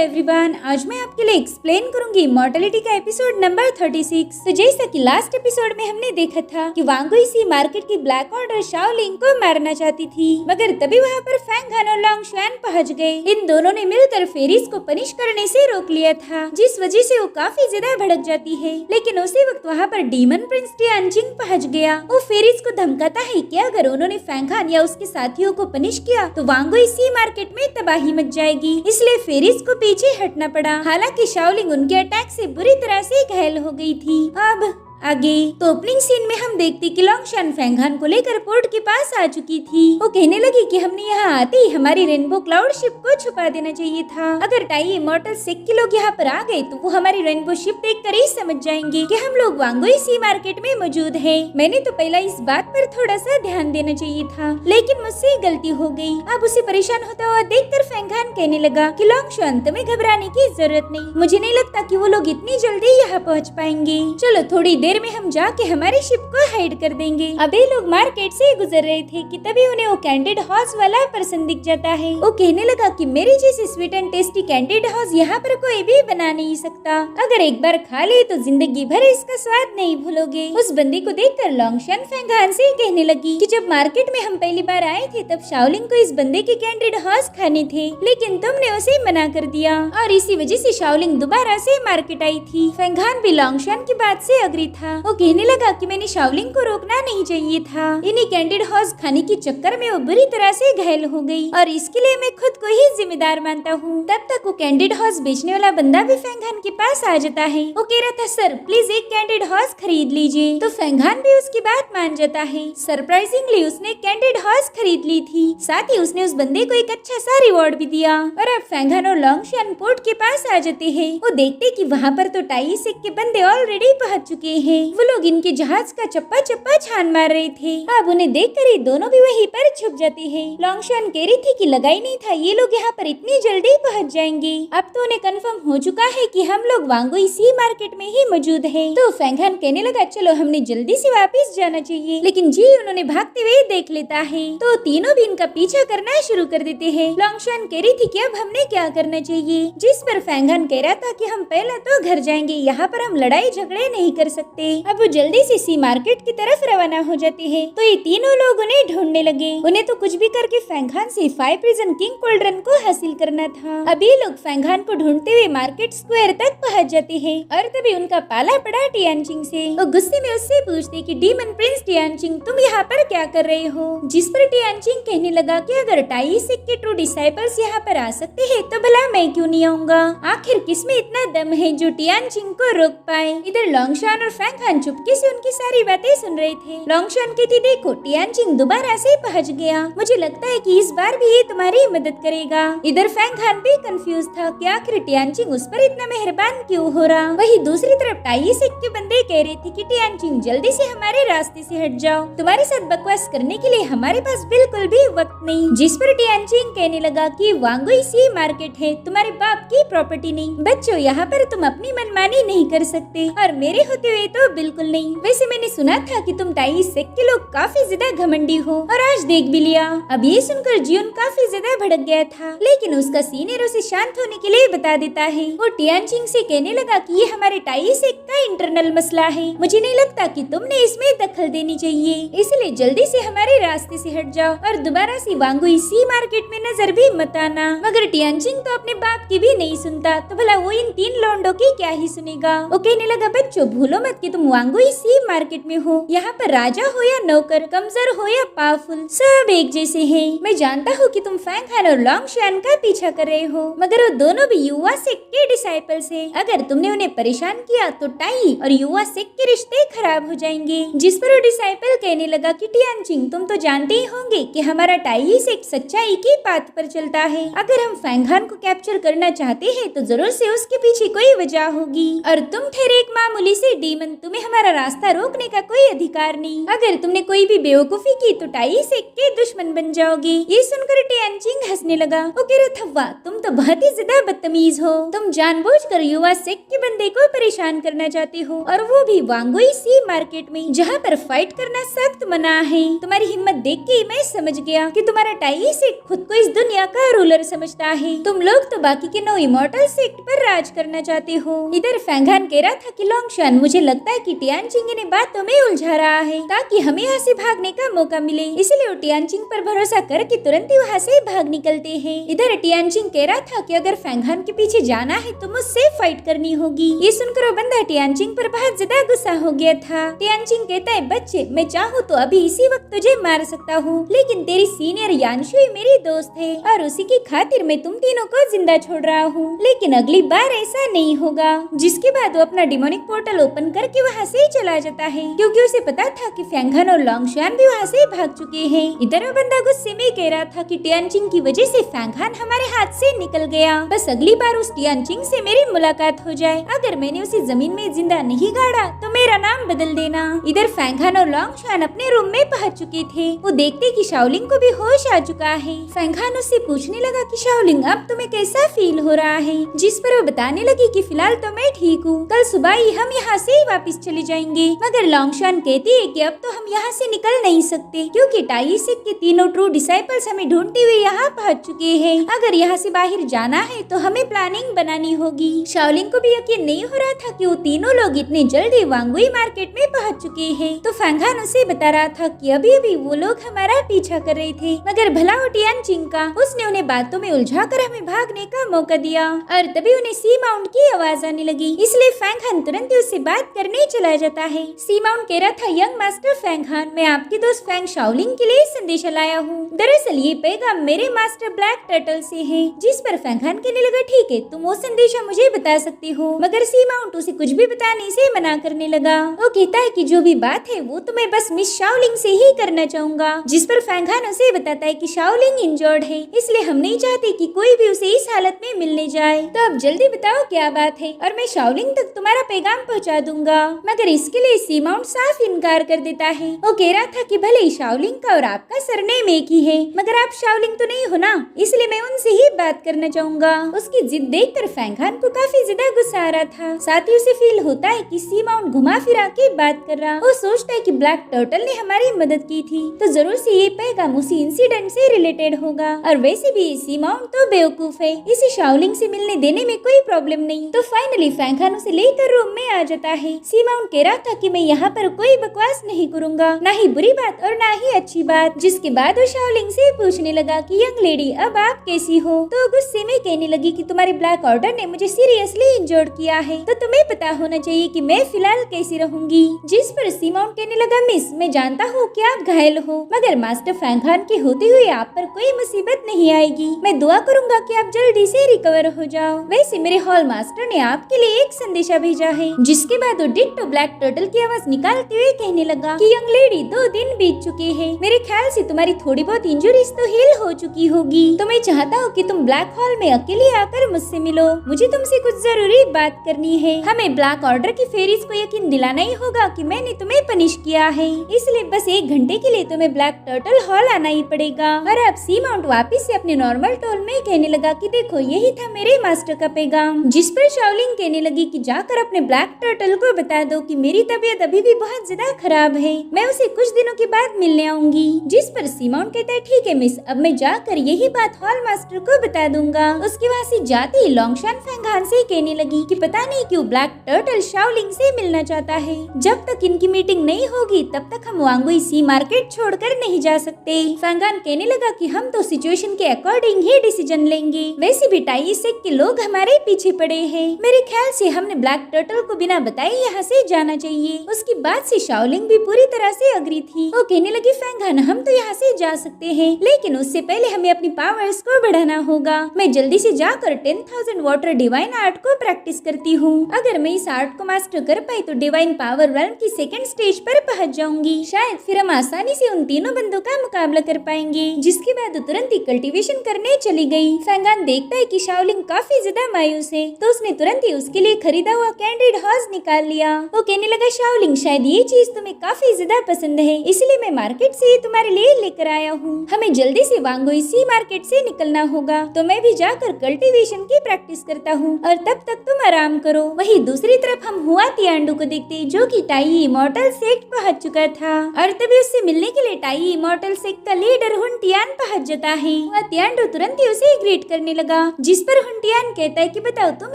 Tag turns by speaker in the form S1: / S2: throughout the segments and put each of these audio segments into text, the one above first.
S1: Everyone, आज मैं आपके लिए एक्सप्लेन करूंगी इमॉर्टलिटी का एपिसोड नंबर 36। तो जैसा कि लास्ट एपिसोड में हमने देखा था कि वांग गुइसी मार्केट की ब्लैक ऑर्डर शाओलिंग को मारना चाहती थी, मगर तभी वहाँ पर फैंग हान और लॉन्ग शुआन पहुँच गए। इन दोनों ने मिलकर फेरिस को पनिश करने से रोक लिया था, जिस वजह से वो काफी ज्यादा भड़क जाती है। लेकिन उसी वक्त वहाँ पर डीमन प्रिंस टियानजिंग पहुँच गया। वो फेरिस को धमकाता है कि अगर उन्होंने फैंग हान या उसके साथियों को पनिश किया तो वांग गुइसी मार्केट में तबाही मच जाएगी, इसलिए फेरिस को पीछे हटना पड़ा। हालांकि शाओलिंग उनके अटैक से बुरी तरह से घायल हो गई थी। अब आगे तो ओपनिंग सीन में हम देखते कि लॉन्ग शुआन फैंग हान को लेकर पोर्ट के पास आ चुकी थी। वो कहने लगी कि हमने यहाँ आते ही हमारी रेनबो क्लाउड शिप को छुपा देना चाहिए था। अगर टाई इमॉर्टल सेक के लोग यहाँ पर आ गए तो वो हमारी रेनबो शिप देखकर ही समझ जाएंगे कि हम लोग वांग गुइसी मार्केट में मौजूद हैं। मैंने तो पहला इस बात पर थोड़ा सा ध्यान देना चाहिए था, लेकिन मुझसे गलती हो गई। अब उसे परेशान होता हुआ देखकर फैंग हान कहने लगा कि लॉन्ग शुआन तुम्हें घबराने की जरूरत नहीं, मुझे नहीं लगता कि वो लोग इतनी जल्दी यहाँ पहुँच पाएंगे। चलो थोड़ी देर में हम जाके हमारी शिप को हाइड कर देंगे। अब ये लोग मार्केट से गुजर रहे थे कि तभी उन्हें वो कैंडिड हॉर्स वाला पर्सन दिख जाता है। वो कहने लगा कि मेरी जैसी sweet and tasty candid horse यहाँ पर कोई भी बना नहीं सकता। अगर एक बार खा ले तो जिंदगी भर इसका स्वाद नहीं भूलोगे। उस बंदी को देखकर लॉन्ग शुआन फैंग हान से कहने लगी कि जब मार्केट में हम पहली बार आए थे तब शाओलिंग को इस बंदे के कैंडिड हॉर्स खाने थे, लेकिन तुमने उसे मना कर दिया और इसी वजह से शाओलिंग दोबारा से मार्केट आई थी। फैंग हान भी लॉन्ग शुआन की बात से अग्री था। वो कहने लगा कि मैंने शाओलिंग को रोकना नहीं चाहिए था। इन्हीं कैंडिड हॉर्स खाने के चक्कर में वो बुरी तरह से घायल हो गई और इसके लिए मैं खुद को ही जिम्मेदार मानता हूँ। तब तक वो कैंडिड हॉर्स बेचने वाला बंदा भी फैंग हान के पास आ जाता है। वो कह रहा था सर प्लीज एक कैंडिड हॉर्स खरीद लीजिए, तो फैंग हान भी उसकी बात मान जाता है। सरप्राइजिंगली उसने कैंडिड हॉर्स खरीद ली थी, साथ ही उसने उस बंदे को एक अच्छा सा रिवॉर्ड भी दिया। और अब फैंग हान और लॉन्ग शुआन पोर्ट के पास आ जाते हैं। वो देखते कि वहाँ पर तो टाई सेक के बंदे ऑलरेडी पहुँच चुके हैं। वो लोग इनके जहाज का चप्पा चप्पा छान मार रहे थे। अब उन्हें देखकर ही दोनों भी वहीं पर छुप जाते हैं। लॉन्ग शुआन कह रही थी कि लगा ही नहीं था ये लोग यहाँ पर इतनी जल्दी पहुँच जाएंगे। अब तो उन्हें कंफर्म हो चुका है कि हम लोग वांग गुइसी मार्केट में ही मौजूद हैं। तो फैंग हान कहने लगा चलो हमने जल्दी से वापस जाना चाहिए, लेकिन जी उन्होंने भागते हुए देख लेता है तो तीनों भी इनका पीछा करना शुरू कर देते हैं। लॉन्ग शुआन कह रही थी कि अब हमने क्या करना चाहिए, जिस पर फैंग हान कह रहा था कि हम पहले तो घर जाएंगे, यहाँ पर हम लड़ाई झगड़े नहीं कर सकते। अब वो जल्दी से सी मार्केट की तरफ रवाना हो जाते हैं। तो ये तीनों लोग उन्हें ढूंढने लगे। उन्हें तो कुछ भी करके फैंग हान से 5 प्रिजन किंग कोल्ड्रन को हासिल करना था। अब ये लोग फैंग हान को ढूंढते हुए मार्केट स्क्वायर तक पहुंच जाते हैं और तभी उनका पाला पड़ा टियानजिंग से। वो गुस्से में उससे पूछते कि डीमन प्रिंस टियानजिंग तुम यहाँ पर क्या कर रहे हो, जिस पर टियानजिंग कहने लगा कि अगर टाई सेक के ट्रू डिसाइपल्स यहाँ पर आ सकते हैं तो भला मैं क्यों नहीं आऊंगा। आखिर किसमें इतना दम है जो टियानजिंग को रोक पाए। इधर लॉन्ग शुआन और फैंग हान चुपके से उनकी सारी बातें सुन रहे थे। लॉन्ग शुआन कहती देखो टियानजिंग दोबारा से पहुंच गया, मुझे लगता है कि इस बार भी ये तुम्हारी मदद करेगा। इधर फैंग हान भी कंफ्यूज था कि आखिर टियानजिंग उस पर इतना मेहरबान क्यों हो रहा। वही दूसरी तरफ टाई सेक के बंदे कह रहे थे कि टियानजिंग जल्दी से हमारे रास्ते से हट जाओ, तुम्हारे साथ बकवास करने के लिए हमारे पास बिल्कुल भी वक्त नहीं। जिस पर टियानजिंग कहने लगा कि वांग गुइसी मार्केट है, तुम्हारे बाप की प्रॉपर्टी नहीं। बच्चों यहाँ पर तुम अपनी मनमानी नहीं कर सकते और मेरे होते हुए तो बिल्कुल नहीं। वैसे मैंने सुना था कि तुम टाई सेक के लोग काफी ज्यादा घमंडी हो और आज देख भी लिया। अब ये सुनकर जियोन काफी ज्यादा भड़क गया था, लेकिन उसका सीनियर उसे शांत होने के लिए बता देता है। वो टियानजिंग से कहने लगा कि ये हमारे टाई सेक का इंटरनल मसला है, मुझे नहीं लगता कि तुमने इसमें दखल देनी चाहिए, इसलिए जल्दी से हमारे रास्ते से हट जाओ और दोबारा से वांग गुइसी मार्केट में नजर भी मत आना। मगर टियानजिंग तो अपने बाप की भी नहीं सुनता, तो भला वो इन 3 लौंडों की क्या ही सुनेगा। वो कहने लगा बच्चों भूलो मत कि तुम वांग गुइसी मार्केट में हो, यहाँ पर राजा हो या नौकर, कमजोर हो या पावरफुल, सब एक जैसे हैं। मैं जानता हूँ कि तुम फैंग हान और लॉन्ग शुआन का पीछा कर रहे हो, मगर वो दोनों भी युवा सेक के डिसाइपल्स हैं। अगर तुमने उन्हें परेशान किया तो टाई और युवा सेक के रिश्ते खराब हो जाएंगे। जिस पर वो डिसाइपल कहने लगा कि टियानजिंग तुम तो जानते ही होंगे कि हमारा टाई सेक सच्चाई की बात पर चलता है। अगर हम फैंग हान को कैप्चर करना चाहते हैं तो जरूर से उसके पीछे कोई वजह होगी और तुम ठहरे एक मामूली से डीमन शाओलिंग, तुम्हें हमारा रास्ता रोकने का कोई अधिकार नहीं। अगर तुमने कोई भी बेवकूफी की तो टाई सेक के दुश्मन बन जाओगे। ये सुनकर टियानचिंग हंसने लगा। वो कह रहा था, वाह, तुम तो बहुत ही ज्यादा बदतमीज हो। तुम जानबूझकर युवा सेक के बंदे को परेशान करना चाहते हो, और वो भी वांगुई सी मार्केट में, जहाँ पर फाइट करना सख्त मना है। तुम्हारी हिम्मत देख के मैं समझ गया कि तुम्हारा टाई सेक खुद को इस दुनिया का रूलर समझता है। तुम लोग तो बाकी के 9 इमॉर्टल सेक्ट पर राज करना चाहते हो। इधर फैंगान कह रहा था कि लोंगशान, मुझे लगता है कि टियानचिंग ने बातों में उलझा रहा है ताकि हमें यहाँ से भागने का मौका मिले, इसलिए वो टियानचिंग पर भरोसा करके तुरंत ही वहाँ से भाग निकलते हैं। इधर टियानचिंग कह रहा था कि अगर फैंगान के पीछे जाना है तो मुझसे फाइट करनी होगी। ये सुनकर वो बंदा टियानचिंग पर बहुत ज्यादा गुस्सा हो गया था। टियानचिंग कहता है, बच्चे, मैं चाहूँ तो अभी इसी वक्त तुझे मार सकता हूँ, लेकिन तेरी सीनियर यानशुई मेरी दोस्त है और उसी की खातिर मैं तुम तीनों को जिंदा छोड़ रहा हूँ, लेकिन अगली बार ऐसा नहीं होगा। जिसके बाद वो अपना डिमोनिक पोर्टल ओपन करके वहाँ से चला जाता है, क्योंकि उसे पता था कि फैंगन और लोंगशान भी वहाँ से भाग चुके हैं। इधर वो बंदा गुस्से में कह रहा था कि टियानचिंग की वजह से फैंगन हमारे हाथ से निकल गया। बस अगली बार उस टियानचिंग से मेरी मुलाकात हो जाए। अगर मैंने उसे जमीन में जिंदा नहीं गाड़ा तो मेरा नाम बदल देना। इधर फैंगन और लोंगशान अपने रूम में पहुंच चुके थे। वो देखते कि शाओलिंग को भी होश आ चुका है। फैंगन उससे पूछने लगा कि शाओलिंग, अब तुम्हें कैसा फील हो रहा है? जिस पर वो बताने लगी कि फिलहाल तो मैं ठीक हूँ, कल सुबह ही हम यहाँ से वापस चले जाएंगे। मगर लोंगशान कहती है कि अब तो हम यहाँ से निकल नहीं सकते, क्योंकि टाई सेक के तीनों ट्रू डिसाइपल्स हमें ढूंढते हुए यहाँ पहुँच चुके हैं। अगर यहाँ से बाहर जाना है तो हमें प्लानिंग बनानी होगी। शाओलिंग को भी यकीन नहीं हो रहा था कि वो तीनों लोग इतने जल्दी वांगुई मार्केट में पहुँच चुके हैं। तो फैंगन उसे बता रहा था कि अभी अभी वो लोग हमारा पीछा कर रहे थे, मगर भला वो टियानचिंग का, उसने उन्हें बातों में उलझाकर हमें भागने का मौका दिया। और तभी उन्हें सी माउंट की आवाज आने लगी, इसलिए फैंगन तुरंत उससे बात करने चला जाता है। सी माउंट कह रहा था, यंग मास्टर फैंगन, मैं आपके दोस्त फैंग शाओलिंग के लिए संदेशा लाया हूँ। दरअसल ये पैगाम मेरे मास्टर ब्लैक टर्टल से है। जिस पर फैंगन कहने लगा, ठीक है, तुम वो संदेशा मुझे बता सकती हो। मगर सी माउंट उसे कुछ भी बताने से मना करने लगा। वो कहता है कि जो भी बात है वो तो मैं बस मिस शाओलिंग से ही करना चाहूंगा। जिस पर फैंगन उसे बताता है कि शाओलिंग इंजर्ड है, इसलिए हम नहीं चाहते कि कोई भी उसे इस हालत में मिलने जाए। तो अब जल्दी बताओ क्या बात है, और मैं शाओलिंग तक तुम्हारा पैगाम पहुंचा दूंगा। मगर इसके लिए सी माउंट साफ इनकार कर देता है। वो कह रहा था कि भले ही शाओलिंग का और आपका सरनेम एक ही है, मगर आप शाओलिंग तो नहीं हो ना, इसलिए मैं उनसे ही बात करना चाहूंगा। उसकी जिद देखकर फैंगन को काफी ज्यादा गुस्सा आ रहा था। साथ ही उसे फील होता है कि सी माउंट घुमा फिरा के बात कर रहा। वो सोचता है कि ब्लैक टर्टल ने हमारी मदद की थी, तो जरूर से ये पैगाम उसी इंसिडेंट से रिलेटेड होगा। और वैसे भी सी माउंट तो बेवकूफ है, इसे शाओलिंग से मिलने देने में कोई प्रॉब्लम नहीं। तो फाइनली फैंगन उसे लेकर रूम में आ जाता है। सी माउंट कह रहा था कि मैं यहाँ पर कोई बकवास नहीं करूँगा, ना ही बुरी बात और ना ही अच्छी बात। जिसके बाद वो शाओलिंग से पूछने लगा कि यंग लेडी, अब आप कैसी हो? तो गुस्से में कहने लगी कि तुम्हारे ब्लैक ऑर्डर ने मुझे सीरियसली इंजर्ड किया है, तो तुम्हें पता होना चाहिए कि मैं फिलहाल कैसी रहूंगी। जिस पर सी माउंट कहने लगा, मिस, मैं जानता हूँ कि आप घायल हो, मगर मास्टर फैंगन के होते हुए आप पर कोई मुसीबत नहीं आएगी। मैं दुआ करूंगा कि आप जल्दी से रिकवर हो जाओ। वैसे मेरे हॉल मास्टर ने आपके लिए एक संदेशा भेजा है। जिसके बाद वो डिट्टो ब्लैक टर्टल की आवाज निकालते हुए कहने लगा कि यंग लेडी, 2 दिन बीत चुके हैं, मेरे ख्याल से तुम्हारी थोड़ी बहुत इंजुरीज तो हील हो चुकी होगी। तो मैं चाहता हूँ कि तुम ब्लैक हॉल में अकेले आकर मुझसे मिलो, मुझे तुमसे कुछ जरूरी बात करनी है। हमें ब्लैक ऑर्डर की फेरीज को यकीन दिलाना ही होगा कि मैंने तुम्हें पनिश किया है, इसलिए बस 1 घंटे के लिए तुम्हें ब्लैक टर्टल हॉल आना ही पड़ेगा। और अब सी माउंट वापिस से अपने नॉर्मल टोन में कहने लगा कि देखो, यही था मेरे मास्टर का पैगाम। जिस पर शाओलिंग कहने लगी कि जाकर अपने ब्लैक टर्टल को बता दो कि मेरी तबीयत अभी भी बहुत ज्यादा खराब है, मैं उसे कुछ दिनों के बाद मिलने आऊंगी। जिस पर सी माउंट कहता है, ठीक है मिस, अब मैं जाकर यही बात हॉल मास्टर को बता दूंगा। उसके वहाँ से जाते ही लोंगशान फैंगन से कहने लगी कि पता नहीं क्यों ब्लैक टर्टल शाओलिंग से मिलना चाहता है। जब तक इनकी मीटिंग नहीं होगी तब तक हम वांगुई सी मार्केट छोड़कर नहीं जा सकते। फैंगन कहने लगा कि हम तो सिचुएशन के अकॉर्डिंग ही डिसीजन लेंगे, वैसे भी टाई सेक के लोग हमारे पीछे पड़े हैं। मेरे ख्याल से हमने ब्लैक टर्टल को बिना बताए यहाँ से जाना चाहिए। उसकी बात से शाओलिंग भी पूरी तरह से अग्री थी। वो कहने लगी, फैंगन, हम तो यहाँ से जा सकते हैं, लेकिन उससे पहले हमें अपनी पावर्स को बढ़ाना होगा। मैं जल्दी से जाकर 10,000 वाटर डिवाइन आर्ट को प्रैक्टिस करती हूँ। अगर मैं इस आर्ट को मास्टर कर पाई तो डिवाइन पावर रेल्म की 2nd स्टेज पर पहुँच जाऊंगी। शायद फिर हम आसानी से उन तीनों बंदों का मुकाबला कर पाएंगे। जिसके बाद तुरंत ही कल्टीवेशन करने चली गई। फैंगन देखता है कि शाओलिंग काफी ज्यादा मायूस है, तो उसने तुरंत ही उसके लिए खरीदा हुआ कैंडिड हॉर्स निकाल लिया लिया। वो कहने लगा, शाओलिंग शायद ये चीज तुम्हें काफी ज्यादा पसंद है, इसलिए मैं मार्केट से तुम्हारे लिए लेकर आया हूँ। हमें जल्दी से वांगुई सी मार्केट से निकलना होगा, तो मैं भी जाकर कल्टीवेशन की प्रैक्टिस करता हूँ और तब तक तुम आराम करो। वही दूसरी तरफ हम हुआ तियांडू को देखते जो कि टाई इमॉर्टल सेक्ट पहुंच चुका था और तभी उससे मिलने के लिए टाई इमॉर्टल सेक्ट का लीडर हुनटियान पहुंच जाता है। हुआ तियांडू तुरंत ही उसे ग्रीट करने लगा, जिस पर हुनटियान कहता है कि बताओ तुम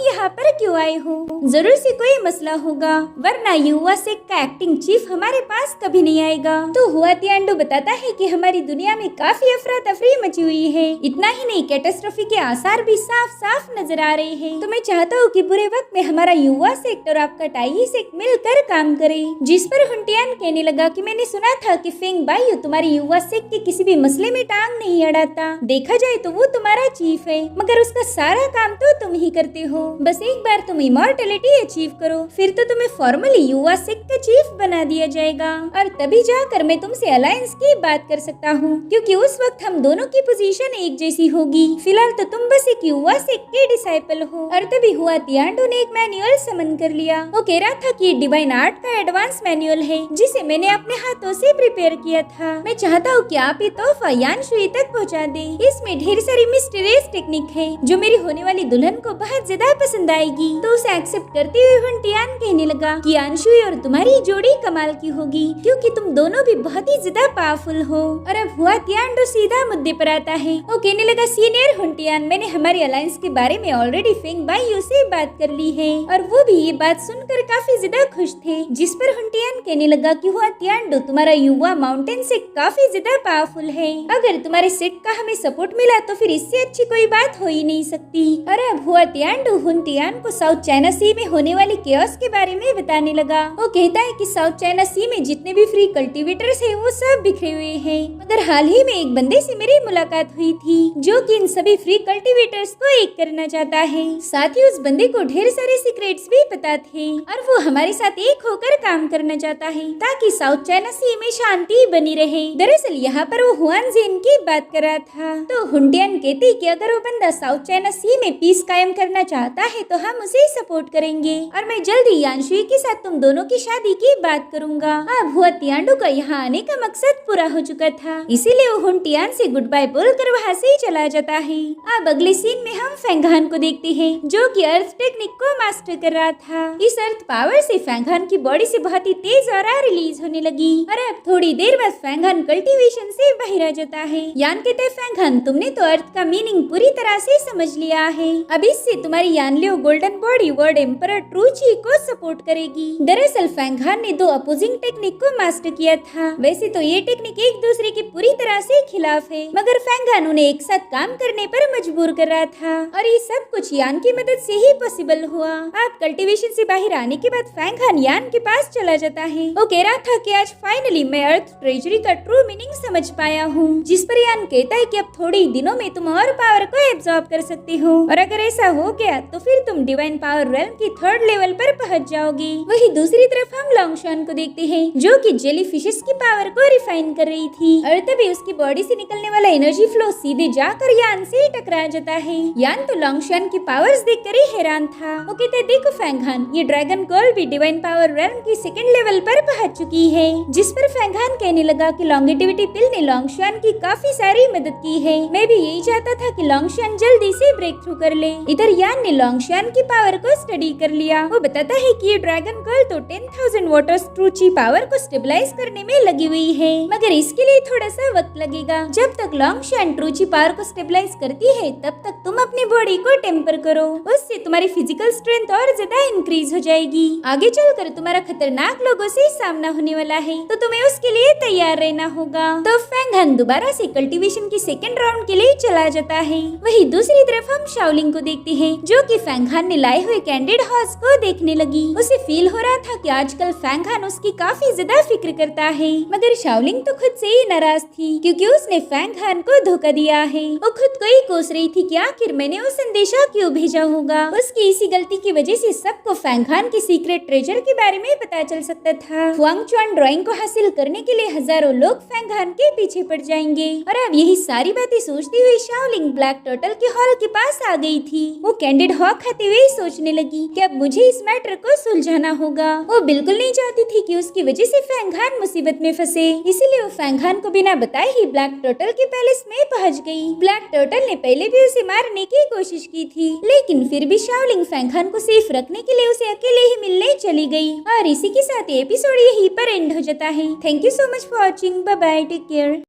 S1: यहाँ पर क्यों आए हो, जरूर से कोई मसला होगा, वरना युवा सेक्ट का एक्टिंग चीफ हमारे पास कभी नहीं आएगा। तो हुआ तियांडू बताता है कि हमारी दुनिया में काफी अफरा तफरी मची हुई है, इतना ही नहीं कैटास्ट्रोफी के आसार भी साफ साफ नजर आ रहे हैं। तो मैं चाहता हूँ कि बुरे वक्त में हमारा युवा सेक्ट और आपका टाई सेक्ट मिलकर काम करे। जिस पर हुनटियान कहने लगा कि मैंने सुना था कि फेंग बायू तुम्हारी युवा सेक्ट के किसी भी मसले में टांग नहीं अड़ाता, देखा जाए तो वो तुम्हारा चीफ है, मगर उसका सारा काम तो तुम ही करते हो। बस एक बार तुम इमॉर्टलिटी अचीव करो, फिर तो तुम्हें फॉर्मली युवा सेक्ट का चीफ बना दिया जाएगा और तभी जाकर मैं तुमसे अलायंस की बात कर सकता हूँ, क्योंकि उस वक्त हम दोनों की पोजीशन एक जैसी होगी। फिलहाल तो तुम बस एक युवा सेक्ट के डिसाइपल हो। और तभी हुआ तियांडू ने एक मैनुअल समन कर लिया। वो कह रहा था कि डिवाइन आर्ट का एडवांस मैनुअल है, जिसे मैंने अपने हाथों से प्रिपेयर किया था। मैं चाहता हूँ कि आप ये तोहफा यानशुई तक पहुँचा दे। इसमें ढेर सारी मिस्टीरियस टेक्निक है जो मेरी होने वाली दुल्हन को बहुत ज्यादा पसंद आएगी। तो उसे एक्सेप्ट करते हुए हुनटियान कहने लगा कि यानशुई और तुम्हारी जोड़ी कमाल की होगी, क्योंकि तुम दोनों भी बहुत ही ज्यादा पावरफुल हो। और अब हुआ तियांडू सीधा मुद्दे पर आता है। वो कहने लगा, सीनियर हुनटियान, मैंने हमारी अलायंस के बारे में ऑलरेडी फेंग बायू से बात कर ली है और वो भी ये बात सुनकर काफी ज्यादा खुश थे। जिस पर हुनटियान कहने लगा कि हुआ तियांडू तुम्हारा युवा माउंटेन से काफी ज्यादा पावरफुल है, अगर तुम्हारे सेट का हमें सपोर्ट मिला तो फिर इससे अच्छी कोई बात हो ही नहीं सकती। और अब हुआ तियांडू हुनटियान को साउथ चाइना सी में होने वाली केओस के बारे में बताने लगा। वो कहता है कि साउथ चाइना सी में जितने भी फ्री कल्टीवेटर्स हैं वो सब बिखरे हुए हैं, मगर हाल ही में एक बंदे से मेरी मुलाकात हुई थी जो कि इन सभी फ्री कल्टीवेटर्स को एक करना चाहता है। साथ ही उस बंदे को ढेर सारे सीक्रेट्स भी पता थे और वो हमारे साथ एक होकर काम करना चाहता है ताकि साउथ चाइना सी में शांति बनी रहे। दरअसल यहाँ पर वो हुआन जेन की बात कर रहा था। तो हुनटियान कहती कि अगर वो बंदा साउथ चाइना सी में पीस कायम करना चाहता है तो हम उसे सपोर्ट करेंगे और मैं जल्द ही यानशुई के साथ तुम दोनों की शादी की बात करूंगा। अब हुआ तियांडू का यहाँ आने का मकसद पूरा हो चुका था, इसीलिए वो हुनटियान से गुड बाय बोलकर वहाँ से चला जाता है। अब अगले सीन में हम फेंगहान को देखते हैं जो कि अर्थ टेक्निक को मास्टर कर रहा था। इस अर्थ पावर से फेंगहान की बॉडी से बहुत ही तेज ऑरा रिलीज होने लगी और अब थोड़ी देर बाद फेंगहान कल्टीवेशन से बाहर आ जाता है। यान कहते हैं, फेंगहान तुमने तो अर्थ का मीनिंग पूरी तरह से समझ लिया है, अब इससे तुम्हारी यानलियो गोल्डन बॉडी वर्ड एम्परर ट्रूची को सपोर्ट करेगी। दरअसल फेंगहान ने दो अपोजिंग टेक्निक को मास्टर किया था। वैसे तो ये टेक्निक एक दूसरे के पूरी तरह से खिलाफ है, मगर फेंगहान उन्हें एक साथ काम करने पर मजबूर कर रहा था और ये सब कुछ यान की मदद से ही पॉसिबल हुआ। आप कल्टीवेशन से बाहर आने के बाद फेंगहान यान के पास चला जाता है। वो कह रहा था कि आज फाइनली मैं अर्थ ट्रेजरी का ट्रू मीनिंग समझ पाया हूँ। जिस पर यान कहता है कि अब थोड़े ही दिनों में तुम और पावर को एब्जॉर्ब कर सकते हो और अगर ऐसा हो गया तो फिर तुम डिवाइन पावर रेल्म की 3rd लेवल पर पहुँच जाओगी। वही दूसरी तरफ हम लॉन्गशॉन को देखते हैं जो कि जेली फिशेस की पावर को रिफाइन कर रही थी और तभी उसकी बॉडी से निकलने वाला एनर्जी फ्लो सीधे जाकर यान से टकरा जाता है। यान तो लॉन्गशॉन की पावर्स देखकर ही हैरान था। वो कहते देखो फेंगहान, ये ड्रैगन गर्ल भी डिवाइन पावर रेल्म की 2nd लेवल पर पहुंच चुकी है। जिस पर फेंगहान कहने लगा कि लॉन्गेटिविटी पिल ने लॉन्गशॉन की काफी सारी मदद की है, मैं भी यही चाहता था कि लॉन्गशॉन जल्दी से ब्रेक थ्रू कर ले। इधर यान ने लॉन्गशॉन की पावर को स्टडी कर लिया। वो बताता है कि ये ड्रैगन गर्ल तो 10,000 वाटर ट्रूची पावर को स्टेबलाइज करने में लगी हुई है, मगर इसके लिए थोड़ा सा वक्त लगेगा। जब तक लॉन्गशॉन ट्रूची पावर को स्टेबलाइज करती है तब तक तुम अपनी बॉडी को टेम्पर करो, उससे तुम्हारी फिजिकल स्ट्रेंथ और ज्यादा इंक्रीज हो जाएगी। आगे चलकर तुम्हारा खतरनाक लोगों से सामना होने वाला है, तो तुम्हें उसके लिए तैयार रहना होगा। तो फेंगहान दोबारा से कल्टीवेशन की 2nd राउंड के लिए चला जाता है। वही दूसरी तरफ हम शाओलिंग को देखते हैं जो कि फेंगहान ने लाए हुए कैंडिड हॉर्स को देखने लगी। उसे फील हो रहा था कि आजकल फेंगहान उसकी काफी ज्यादा फिक्र करता है, मगर शाओलिंग तो खुद से ही नाराज थी क्योंकि उसने फेंगहान को धोखा दिया है। वो खुद को ही कोस रही थी कि आखिर मैंने वो संदेशा क्यों भेजा होगा। उसकी इसी गलती की वजह से सबको फेंगहान की सीक्रेट ट्रेजर के बारे में पता चल सकता था। हुआंगचुआन ड्राइंग को हासिल करने के लिए हजारों लोग फेंगहान के पीछे पड़ जाएंगे। और अब यही सारी बातें सोचती हुई शाओलिंग ब्लैक टर्टल के हॉल के पास आ गई थी। वो कैंडिड हॉक खाते हुए सोचने लगी कि अब मुझे इस मैटर को सुलझाना होगा। वो बिल्कुल नहीं चाहती थी कि उसकी वजह से फैंगहान मुसीबत में फंसे, इसीलिए वो फैंगहान को बिना बताए ही ब्लैक टर्टल के पैलेस में पहुंच गई। ब्लैक टर्टल ने पहले भी उसे मारने की कोशिश की थी, लेकिन फिर भी शाओलिंग फैंगहान को सेफ रखने के लिए उसे अकेले ही मिलने चली गई। और इसी के साथ ये एपिसोड यहीं पर एंड हो जाता है। Thank you so much for watching. Bye bye, take care.